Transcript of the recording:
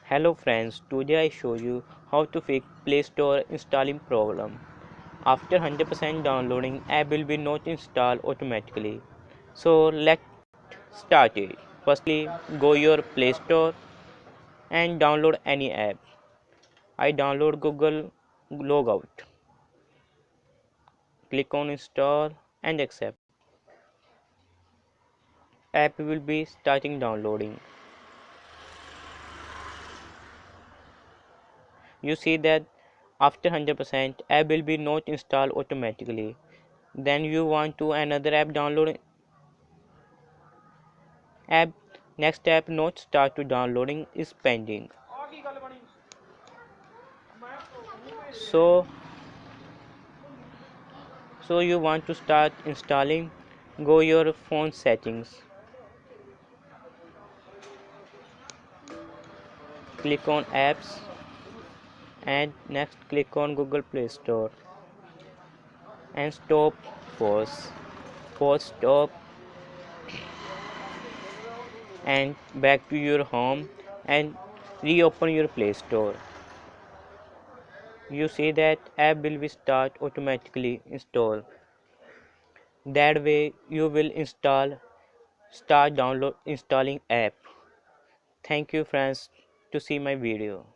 Hello friends, today I show you how to fix Play Store installing problem. After 100% downloading, app will be not installed automatically. So let's start it. Firstly, go your Play Store and download any app. I download Google Logout. Click on install and accept. App will be starting downloading. You see that after 100% app will be not installed automatically. Then you want to another app download app. Next app not start to downloading is pending. So you want to start installing, go your phone settings, click on apps and next click on Google Play Store and stop, pause, stop and back to your home and reopen your Play Store. You see that app will be start automatically install. That way you will start download installing app. Thank you friends to see my video.